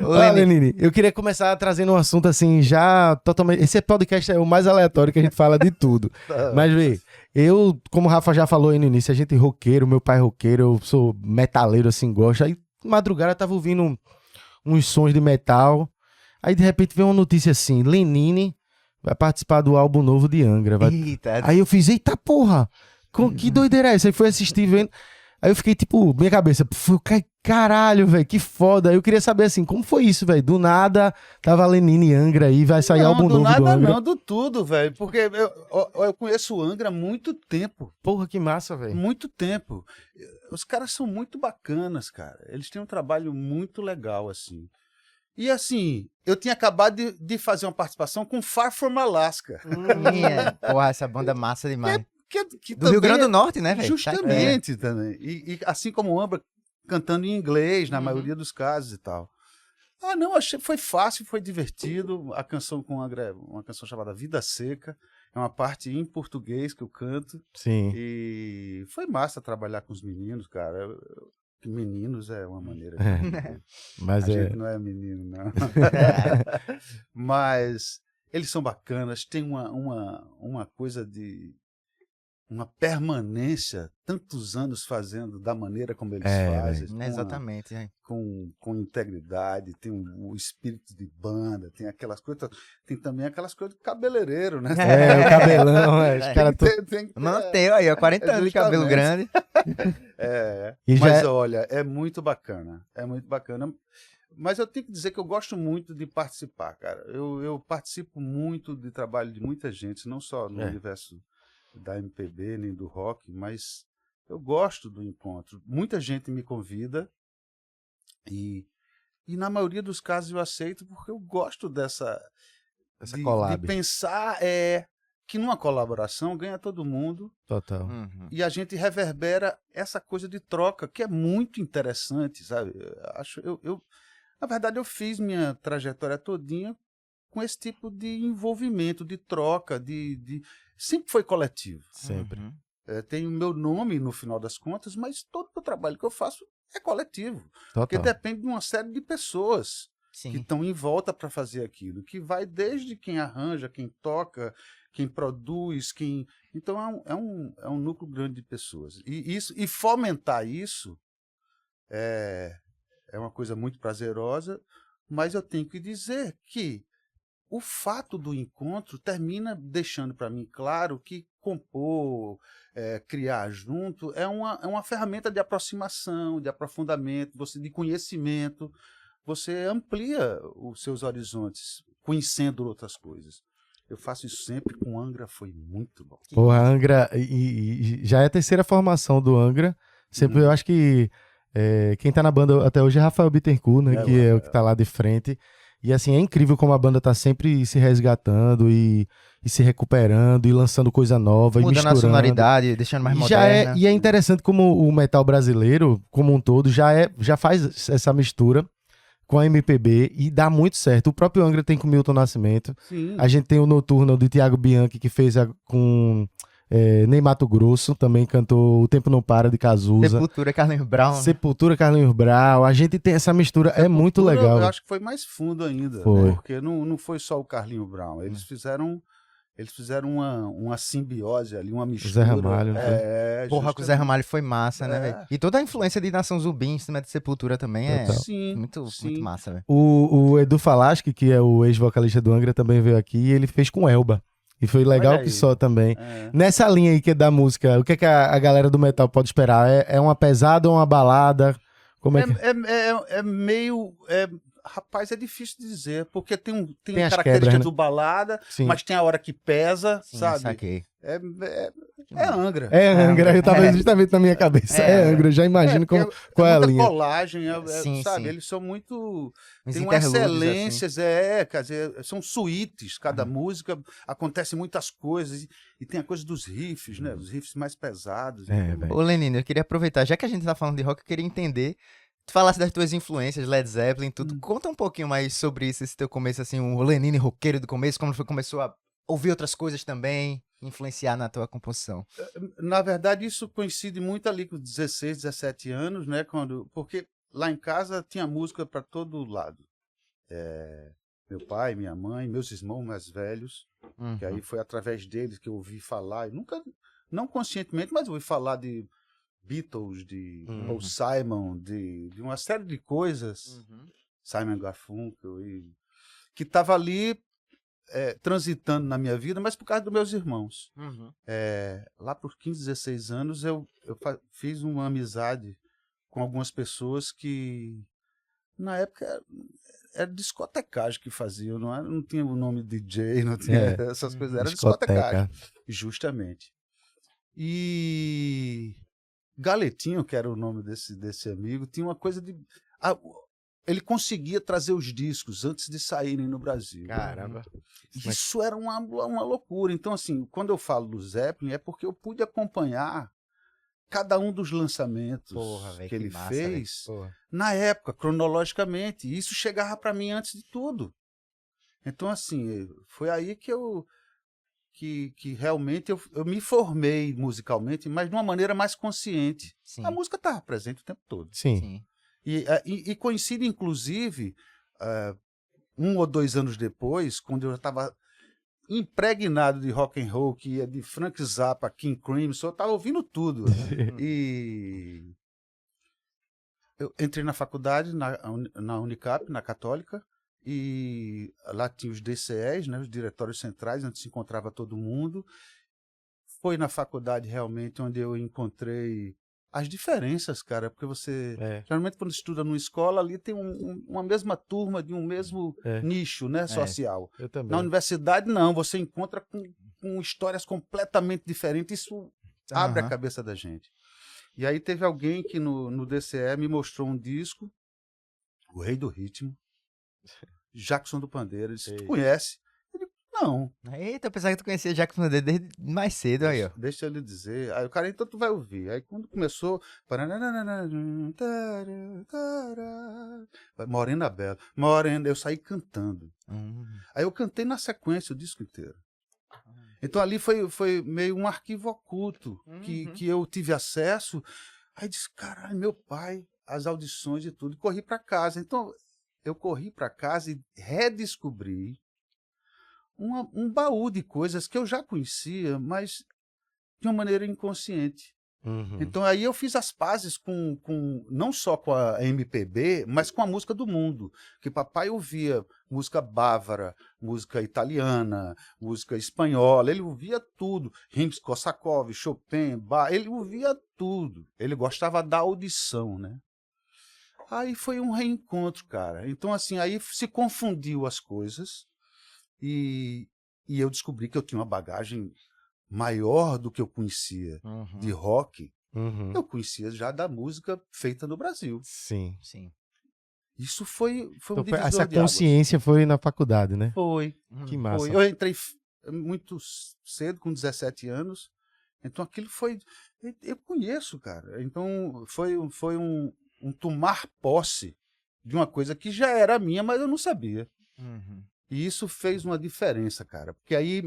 Lenine, eu queria começar trazendo um assunto assim, já totalmente... Esse podcast é o mais aleatório que a gente fala de tudo. Mas, vê, eu, como o Rafa já falou aí no início, a gente é roqueiro, meu pai é roqueiro, eu sou metaleiro, assim, gosto. Aí, madrugada, eu tava ouvindo uns sons de metal. Aí, de repente, veio uma notícia assim, Lenine vai participar do álbum novo de Angra. Eita. Aí eu fiz, eita porra, que doideira é essa? Aí fui assistir, vendo... Aí eu fiquei, tipo, minha cabeça, caralho, velho, que foda. Aí eu queria saber, assim, como foi isso, velho? Do nada, tava Lenine e Angra aí, vai sair álbum novo do Angra. Não, do tudo, velho. Porque eu conheço o Angra há muito tempo. Porra, que massa, velho. Muito tempo. Os caras são muito bacanas, cara. Eles têm um trabalho muito legal, assim. E, assim, eu tinha acabado de fazer uma participação com Far From Alaska. Porra, essa banda massa demais. Que do Rio Grande do Norte, né, velho? Justamente, também. E assim como o Angra cantando em inglês, na maioria dos casos e tal. Ah, não, achei foi fácil, foi divertido. A canção com o Angra é uma canção chamada Vida Seca. É uma parte em português que eu canto. Sim. E foi massa trabalhar com os meninos, cara. Meninos é uma maneira de... Mas a gente não é menino, não. Mas eles são bacanas, tem uma coisa de... uma permanência, tantos anos fazendo da maneira como eles fazem. Exatamente. Com integridade, tem o espírito de banda, tem aquelas coisas, tem também aquelas coisas de cabeleireiro, né? O cabelão, os caras... Manteu aí, 40 anos de cabelo grande. Mas olha, é muito bacana, Mas eu tenho que dizer que eu gosto muito de participar, cara. Eu participo muito de trabalho de muita gente, não só no universo da MPB, nem do rock, mas eu gosto do encontro. Muita gente me convida e na maioria dos casos eu aceito porque eu gosto dessa collab. De pensar que numa colaboração ganha todo mundo. Total. E a gente reverbera essa coisa de troca, que é muito interessante, sabe? Na verdade, eu fiz minha trajetória todinha com esse tipo de envolvimento, de troca, sempre foi coletivo. Sempre. Tem o meu nome no final das contas, mas todo o trabalho que eu faço é coletivo. Total. Porque depende de uma série de pessoas Sim. que estão em volta para fazer aquilo, que vai desde quem arranja, quem toca, quem produz, Então é um núcleo grande de pessoas. E fomentar isso é uma coisa muito prazerosa, mas eu tenho que dizer que o fato do encontro termina deixando para mim claro que compor, criar junto é uma ferramenta de aproximação, de aprofundamento, de conhecimento. Você amplia os seus horizontes, conhecendo outras coisas. Eu faço isso sempre com Angra, foi muito bom. Porra, Angra, e já é a terceira formação do Angra. Sempre eu acho que quem tá na banda até hoje é Rafael Bittencourt, né? Que é o que tá lá de frente. E assim, é incrível como a banda tá sempre se resgatando e se recuperando e lançando coisa nova e misturando. Mudando a sonoridade, deixando mais moderna. E é interessante como o metal brasileiro, como um todo, já faz essa mistura com a MPB e dá muito certo. O próprio Angra tem com Milton Nascimento. Sim. A gente tem o Noturno de Thiago Bianchi, que fez com... Ney Mato Grosso, também cantou O Tempo Não Para, de Cazuza. Sepultura, Carlinhos Brown. Sepultura, Carlinhos Brown. A gente tem essa mistura, é muito legal. Eu acho que foi mais fundo ainda, foi. Né? Porque não foi só o Carlinhos Brown. Eles fizeram uma simbiose ali, uma mistura. Zé Ramalho. Porra, com o Zé Ramalho foi massa, né, velho? E toda a influência de Nação Zumbi em cima de Sepultura também muito massa, velho. O Edu Falaschi, que é o ex-vocalista do Angra, também veio aqui e ele fez com Elba. E foi legal que só também. Nessa linha aí que é da música, o que é que a galera do metal pode esperar? É uma pesada ou uma balada? Como é que... É meio... Rapaz, é difícil de dizer, porque tem características do balada, Sim. mas tem a hora que pesa, Sim, sabe? Saquei. É Angra. É Angra, eu tava justamente na minha cabeça. É Angra, eu já imagino qual é a linha. Colagem, sabe? Sim. Eles são muito... Uns Tem umas interlúdios, excelências, quer dizer, são suítes, cada música, acontecem muitas coisas, e tem a coisa dos riffs, né? Os riffs mais pesados. velho. Ô, Lenine, eu queria aproveitar, já que a gente tá falando de rock, eu queria entender, tu falasse das tuas influências, Led Zeppelin, tudo, conta um pouquinho mais sobre isso, esse teu começo, assim, o Lenine roqueiro do começo, como foi que começou a ouvir outras coisas também, influenciar na tua composição. Na verdade, isso coincide muito ali com 16, 17 anos, né? Porque lá em casa tinha música para todo lado. meu pai, minha mãe, meus irmãos mais velhos, que aí foi através deles que eu ouvi falar, não conscientemente, mas ouvi falar de Beatles, de Paul Simon, de uma série de coisas, Simon Garfunkel, que estava ali transitando na minha vida, mas por causa dos meus irmãos. Lá por 15, 16 anos, eu fiz uma amizade com algumas pessoas que, na época, era discotecagem que faziam, não tinha o nome DJ, não tinha essas coisas, era discotecagem, justamente. E Galetinho, que era o nome desse amigo, tinha uma coisa de... ele conseguia trazer os discos antes de saírem no Brasil. Caramba. Isso era uma loucura. Então, assim, quando eu falo do Zeppelin, é porque eu pude acompanhar cada um dos lançamentos que ele fez na época, cronologicamente. E isso chegava para mim antes de tudo. Então, assim, foi aí que realmente eu me formei musicalmente, mas de uma maneira mais consciente. Sim. A música estava presente o tempo todo. Sim. E coincide, inclusive, 1 ou 2 anos depois, quando eu já estava impregnado de rock and roll, que ia de Frank Zappa, King Crimson, eu estava ouvindo tudo. E eu entrei na faculdade, na Unicap, na Católica, e lá tinha os DCEs, né, os diretórios centrais, onde se encontrava todo mundo. Foi na faculdade realmente onde eu encontrei as diferenças, cara, porque você... Geralmente quando estuda numa escola, ali tem uma mesma turma de um mesmo nicho, né, social. Eu também. Na universidade, não. Você encontra com histórias completamente diferentes. Isso abre a cabeça da gente. E aí teve alguém que no DCE me mostrou um disco, O Rei do Ritmo, Jackson do Pandeiro. Ele disse, tu conhece? Não. Eita, eu pensava que tu conhecia Jackson Pandeiro desde mais cedo aí, ó. Deixa ele dizer. Aí o cara, então tu vai ouvir. Aí quando começou... Morena Bela. Morena, eu saí cantando. Aí eu cantei na sequência o disco inteiro. Então ali foi meio um arquivo oculto que eu tive acesso. Aí disse, caralho, meu pai, as audições e tudo. E corri para casa. Então eu corri para casa e redescobri um baú de coisas que eu já conhecia, mas de uma maneira inconsciente. Então aí eu fiz as pazes não só com a MPB, mas com a música do mundo. Que papai ouvia música bávara, música italiana, música espanhola, ele ouvia tudo. Rimsky-Korsakov, Chopin, Bach, ele ouvia tudo. Ele gostava da audição, né? Aí foi um reencontro, cara. Então assim, aí se confundiu as coisas. E eu descobri que eu tinha uma bagagem maior do que eu conhecia de rock. Eu conhecia já da música feita no Brasil. Sim. Isso foi um Então, divisor essa de águas. consciência foi na faculdade, né? Foi. Que massa. Foi. Eu entrei muito cedo, com 17 anos. Então aquilo foi... Eu conheço, cara. Então foi um tomar posse de uma coisa que já era minha, mas eu não sabia. E isso fez uma diferença, cara. Porque aí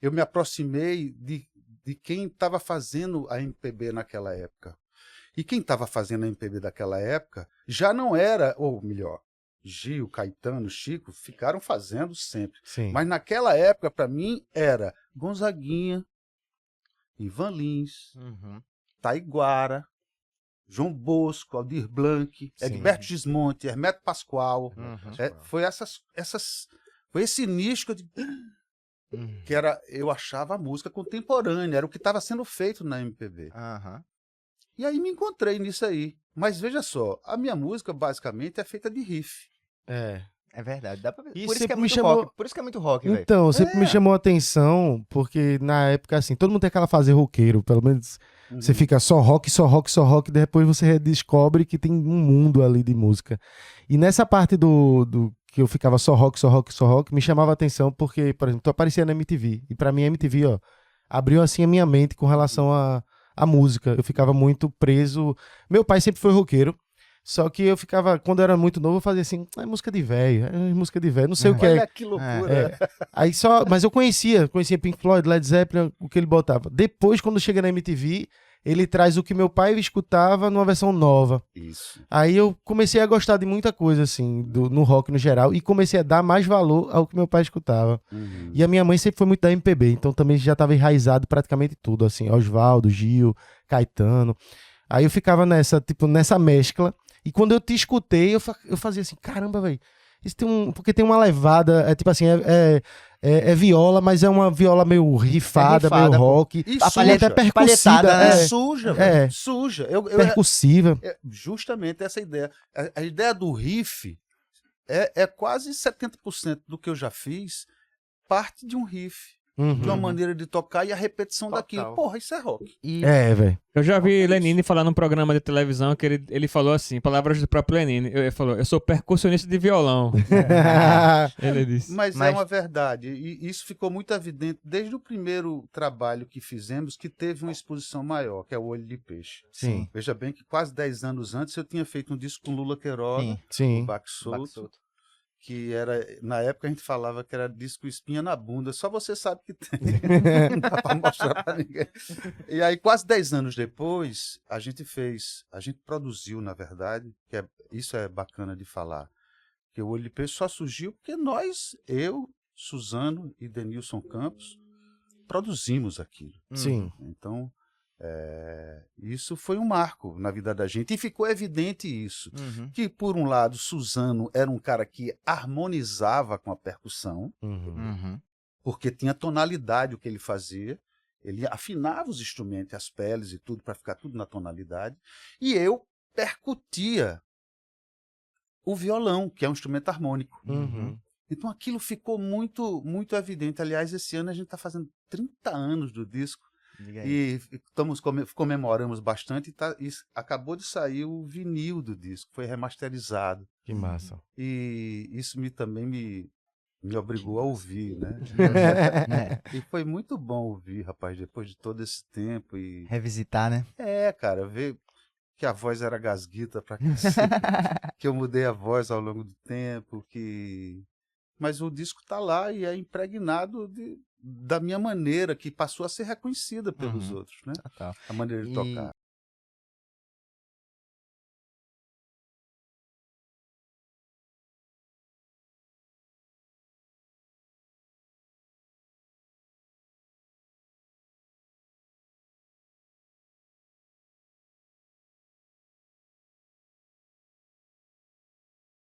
eu me aproximei de quem estava fazendo a MPB naquela época. E quem estava fazendo a MPB daquela época já não era, ou melhor, Gil, Caetano, Chico, ficaram fazendo sempre. Sim. Mas naquela época, para mim, era Gonzaguinha, Ivan Lins, Taiguara, João Bosco, Aldir Blanc, Egberto Gismonti, Hermeto Pascoal. Foi esse nicho que que eu achava a música contemporânea, era o que estava sendo feito na MPB. E aí me encontrei nisso aí. Mas veja só, a minha música basicamente é feita de riff. É verdade, dá pra ver. E Por isso que é sempre me muito chamou- rock. Por isso que é muito rock, velho. Então, sempre me chamou a atenção, porque na época, assim, todo mundo tem aquela fase roqueiro, pelo menos você fica só rock, e depois você redescobre que tem um mundo ali de música. E nessa parte do que eu ficava só rock, me chamava a atenção porque, por exemplo, tu aparecia na MTV, e pra mim a MTV, ó, abriu assim a minha mente com relação à música. Eu ficava muito preso. Meu pai sempre foi roqueiro, só que eu ficava, quando eu era muito novo, eu fazia assim, é música de velho, não sei o que Olha é. que loucura. Aí mas eu conhecia Pink Floyd, Led Zeppelin, o que ele botava. Depois, quando chega na MTV, ele traz o que meu pai escutava numa versão nova. Isso. Aí eu comecei a gostar de muita coisa, assim, no rock no geral, e comecei a dar mais valor ao que meu pai escutava. Uhum. E a minha mãe sempre foi muito da MPB, então também já estava enraizado praticamente tudo, assim, Oswaldo, Gil, Caetano. Aí eu ficava nessa mescla, e quando eu te escutei, eu fazia assim, caramba, velho, isso porque tem uma levada, tipo assim, é viola, mas é uma viola meio rifada, rifada, meio pô. rock, E até percussida, palhetada, né? suja, É. velho. Suja. percussiva. Justamente essa ideia. A ideia do riff é quase 70% do que eu já fiz, parte de um riff, de uma Uhum. maneira de tocar e a repetição Total. daquilo. Porra, isso é rock. E Velho. Eu já vi É isso. Lenine falar num programa de televisão que ele falou assim, palavras do próprio Lenine. Ele falou, eu sou percussionista de violão. Ele disse. Mas é Mas- uma verdade. E isso ficou muito evidente desde o primeiro trabalho que fizemos, que teve uma exposição maior, que é o Olho de Peixe. Sim, Veja bem que quase 10 anos antes eu tinha feito um disco com Lula Queiroga, Sim. sim. o Baque Solto, que era, na época a gente falava que era disco espinha na bunda, só você sabe que tem. Não dá pra mostrar pra ninguém. E aí, quase 10 anos depois, a gente produziu, na verdade, isso é bacana de falar, que o Olho de Peixe só surgiu porque eu, Suzano e Denilson Campos produzimos aquilo. Sim. Então, isso foi um marco na vida da gente. E ficou evidente isso. Uhum. Que, por um lado, Suzano era um cara que harmonizava com a percussão, Uhum. Uhum. porque tinha tonalidade o que ele fazia. Ele afinava os instrumentos, as peles e tudo, para ficar tudo na tonalidade. E eu percutia o violão, que é um instrumento harmônico. Uhum. Então aquilo ficou muito, muito evidente. Aliás, esse ano a gente está fazendo 30 anos do disco. Diga aí. E comemoramos bastante e acabou de sair o vinil do disco, foi remasterizado. Que massa. E isso também me obrigou a ouvir, né? É. E foi muito bom ouvir, rapaz, depois de todo esse tempo. Revisitar, né? Cara, ver que a voz era gasguita pra que eu mudei a voz ao longo do tempo, mas o disco tá lá e é impregnado da minha maneira, que passou a ser reconhecida pelos outros, né? Total. A maneira de tocar.